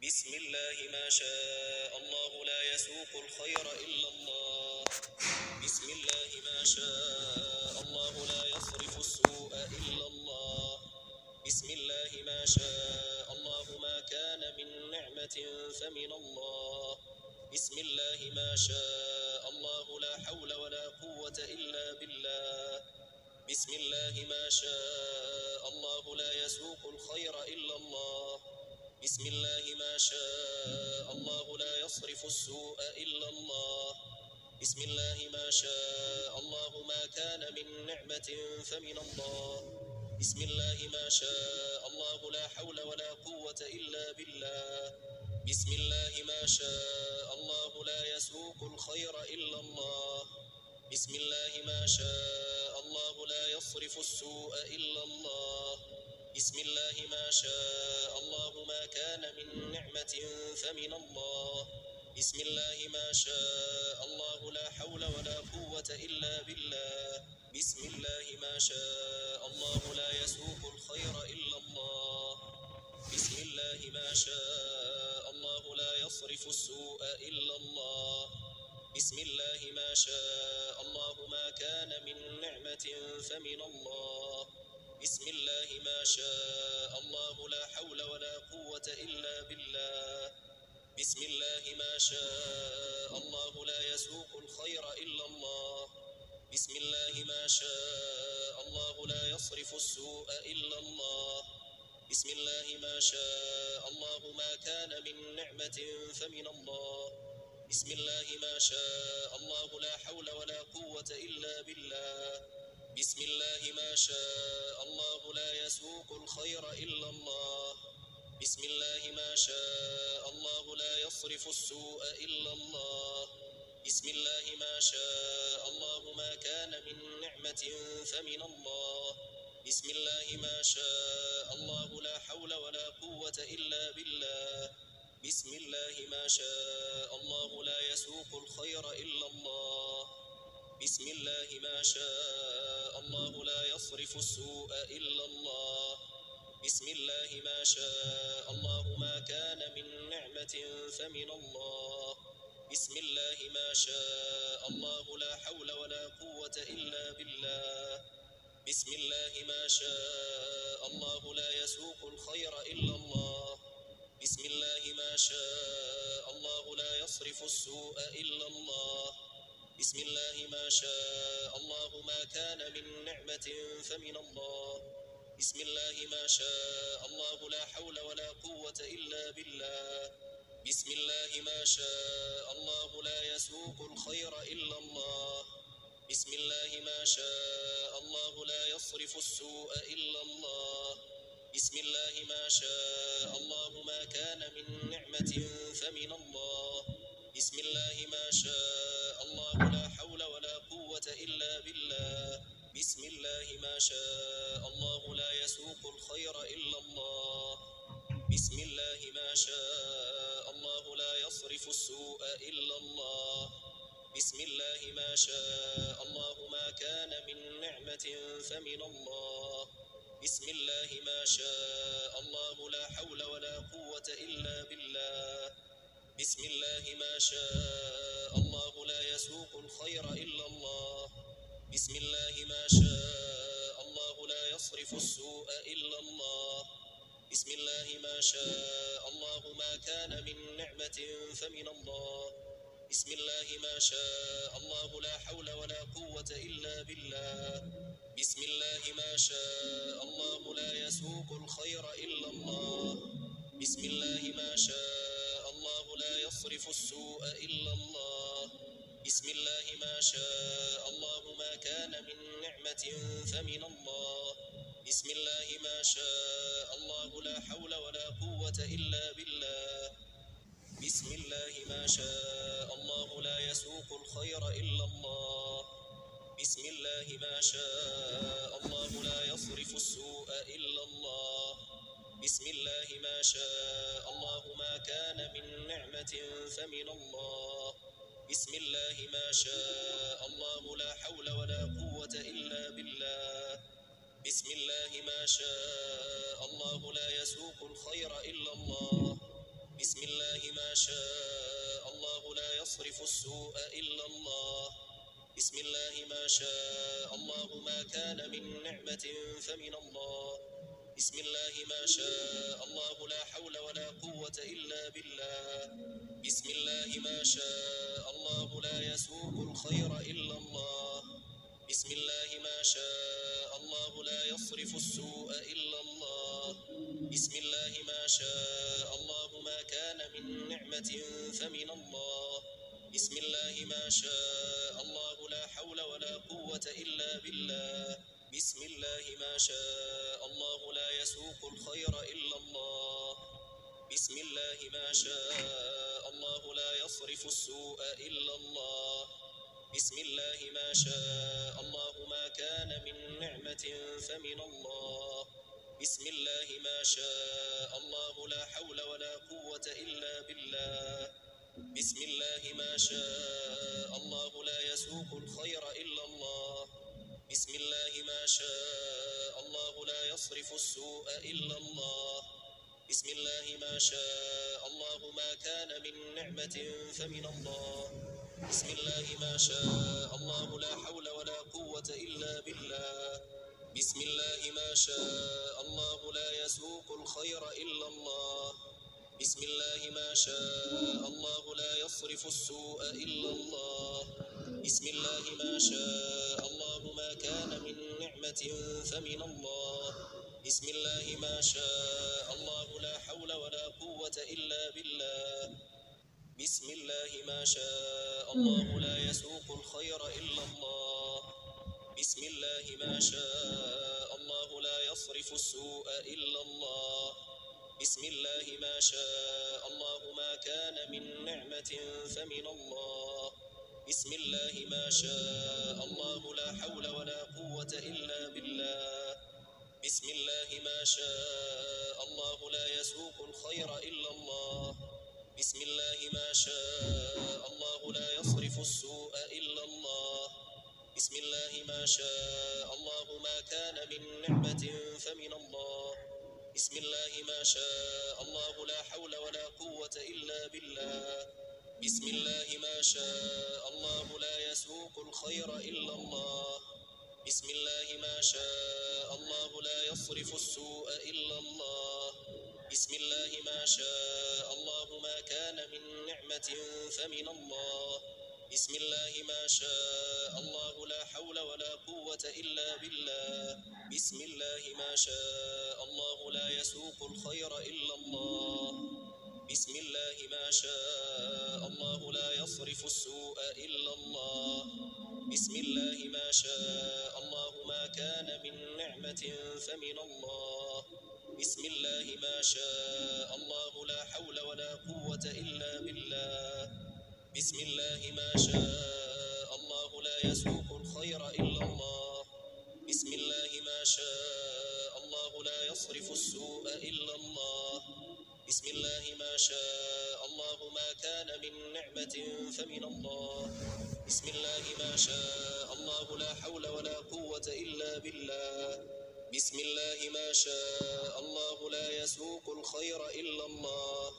بسم الله ما شاء الله لا يسوق الخير إلا الله. بسم الله ما شاء الله لا يصرف السوء إلا الله. بسم الله ما شاء الله ما كان من نعمة فمن الله. بسم الله ما شاء الله لا حول ولا قوة إلا بالله. بسم الله ما شاء الله لا يسوق الخير إلا الله. بسم الله ما شاء الله لا يصرف السوء إلا الله. بسم الله ما شاء الله ما كان من نعمة فمن الله. بسم الله ما شاء الله لا حول ولا قوة إلا بالله. بسم الله ما شاء الله لا يسوق الخير إلا الله. بسم الله ما شاء الله لا يصرف السوء إلا الله. بسم الله ما شاء الله ما كان من نعمة فمن الله. بسم الله ما شاء الله لا حول ولا قوة إلا بالله. بسم الله ما شاء الله لا يسوق الخير إلا الله. بسم الله ما شاء الله لا يصرف السوء إلا الله. بسم الله ما شاء الله ما كان من نعمة فمن الله. بسم الله ما شاء الله لا حول ولا قوة إلا بالله. بسم الله ما شاء الله لا يسوق الخير إلا الله. بسم الله ما شاء الله لا يصرف السوء إلا الله. بسم الله ما شاء الله ما كان من نعمة فمن الله. بسم الله ما شاء الله لا حول ولا قوة إلا بالله. بسم الله ما شاء الله لا يسوق الخير إلا الله. بسم الله ما شاء الله لا يصرف السوء إلا الله. بسم الله ما شاء الله ما كان من نعمة فمن الله. بسم الله ما شاء الله لا حول ولا قوة إلا بالله. بسم الله ما شاء الله لا يسوق الخير إلا الله. بسم الله ما شاء الله لا يصرف السوء إلا الله. بسم الله ما شاء الله ما كان من نعمة فمن الله. بسم الله ما شاء الله لا حول ولا قوة إلا بالله. بسم الله ما شاء الله لا يسوق الخير إلا الله. بسم الله ما شاء الله لا يصرف السوء إلا الله. بسم الله ما شاء الله ما كان من نعمة فمن الله. بسم الله ما شاء الله لا حول ولا قوة إلا بالله. بسم الله ما شاء الله لا يسوق الخير إلا الله. بسم الله ما شاء الله لا يصرف السوء إلا الله. بسم الله ما شاء الله ما كان من نعمة فمن الله. بسم الله ما شاء الله لا حول ولا قوة إلا بالله. بسم الله ما شاء الله لا يسوق الخير إلا الله. بسم الله ما شاء الله لا يصرف السوء إلا الله. بسم الله ما شاء الله ما كان من نعمة فمن الله. بسم الله ما شاء الله لا حول ولا قوة إلا بالله. بسم الله ما شاء الله لا يسوق الخير إلا الله. بسم الله ما شاء الله لا يصرف السوء إلا الله. بسم الله ما شاء الله ما كان من نعمة فمن الله. بسم الله ما شاء الله لا حول ولا قوة إلا بالله. بسم الله ما شاء الله لا يسوق الخير إلا الله. بسم الله ما شاء الله لا يصرف السوء إلا الله. بسم الله ما شاء الله ما كان من نعمة فمن الله. بسم الله ما شاء الله لا حول ولا قوة إلا بالله. بسم الله ما شاء الله لا يسوق الخير إلا الله. بسم الله ما شاء الله لا يصرف السوء إلا الله. بسم الله ما شاء الله ما كان من نعمة فمن الله. بسم الله ما شاء الله لا حول ولا قوة إلا بالله. بسم الله ما شاء الله لا يسوق الخير إلا الله. بسم الله ما شاء الله لا يصرف السوء إلا الله. بسم الله ما شاء الله ما كان من نعمة فمن الله. بسم الله ما شاء الله لا حول ولا قوة إلا بالله. بسم الله ما شاء الله لا يسوق الخير إلا الله. بسم الله ما شاء الله لا يصرف السوء إلا الله. بسم الله ما شاء الله ما كان من نعمة فمن الله. بسم الله ما شاء الله لا حول ولا قوة إلا بالله. بسم الله ما شاء الله لا يسوق الخير إلا الله. بسم الله ما شاء الله لا يصرف السوء إلا الله. بسم الله ما شاء الله ما كان من نعمة فمن الله. بسم الله ما شاء الله لا حول ولا قوة إلا بالله. بسم الله ما شاء الله لا يسوق الخير إلا الله. بسم الله ما شاء الله لا يصرف السوء إلا الله. بسم الله ما شاء الله ما كان من نعمة فمن الله. بسم الله ما شاء الله لا حول ولا قوة إلا بالله. بسم الله ما شاء الله لا يسوق الخير إلا الله. بسم الله ما شاء الله لا يصرف السوء إلا الله. بسم الله ما شاء الله ما كان من نعمة فمن الله. بسم الله ما شاء الله لا حول ولا قوة إلا بالله. بسم الله ما شاء الله لا يسوق الخير إلا الله. بسم الله ما شاء الله لا يصرف السوء إلا الله. بسم الله ما شاء الله ما كان من نعمة فمن الله. بسم الله ما شاء الله لا حول ولا قوة إلا بالله. بسم الله ما شاء الله لا يسوق الخير إلا الله. بسم الله ما شاء الله لا يصرف السوء إلا الله. بسم الله ما شاء الله ما كان من نعمة فمن الله. بسم الله ما شاء الله لا حول ولا قوة إلا بالله. بسم الله ما شاء الله لا يسوق الخير إلا الله. بسم الله ما شاء الله لا يصرف السوء إلا الله. بسم الله ما شاء الله ما كان من نعمة فمن الله. بسم الله ما شاء الله لا حول ولا قوة إلا بالله. بسم الله ما شاء الله لا يسوق الخير إلا الله. بسم الله ما شاء الله لا يصرف السوء إلا الله. بسم الله ما شاء الله ما كان من نعمة فمن الله. بسم الله ما شاء الله لا حول ولا قوة إلا بالله. بسم الله ما شاء الله لا يسوق الخير إلا الله. بسم الله ما شاء الله لا يصرف السوء إلا الله. بسم الله ما شاء الله ما كان من نعمة فمن الله. بسم الله ما شاء الله لا حول ولا قوة إلا بالله. بسم الله ما شاء الله لا يسوق الخير إلا الله.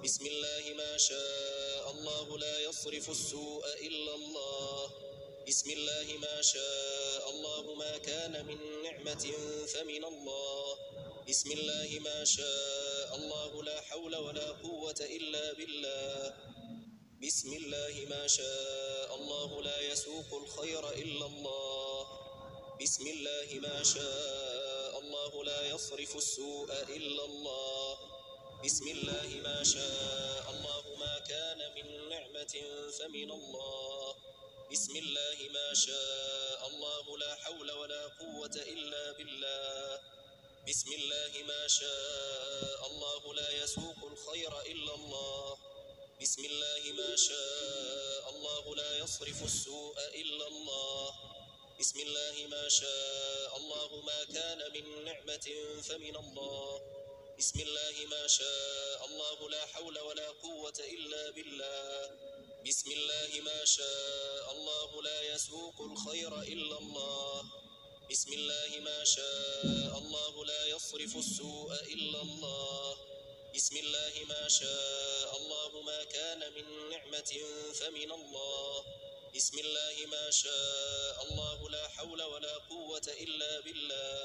بسم الله ما شاء الله لا يصرف السوء إلا الله. بسم الله ما شاء الله ما كان من نعمة فمن الله. بسم الله ما شاء الله لا حول ولا قوة إلا بالله. بسم الله ما شاء الله لا يسوق الخير إلا الله. بسم الله ما شاء الله لا يصرف السوء إلا الله. بسم الله ما شاء الله ما كان من نعمة فمن الله. بسم الله ما شاء الله لا حول ولا قوة إلا بالله. بسم الله ما شاء الله لا يسوق الخير إلا الله. بسم الله ما شاء الله لا يصرف السوء إلا الله. بسم الله ما شاء الله ما كان من نعمة فمن الله. بسم الله ما شاء الله لا حول ولا قوة إلا بالله. بسم الله ما شاء الله لا يسوق الخير إلا الله. بسم الله ما شاء الله لا يصرف السوء إلا الله. بسم الله ما شاء الله ما كان من نعمة فمن الله. بسم الله ما شاء الله لا حول ولا قوة إلا بالله.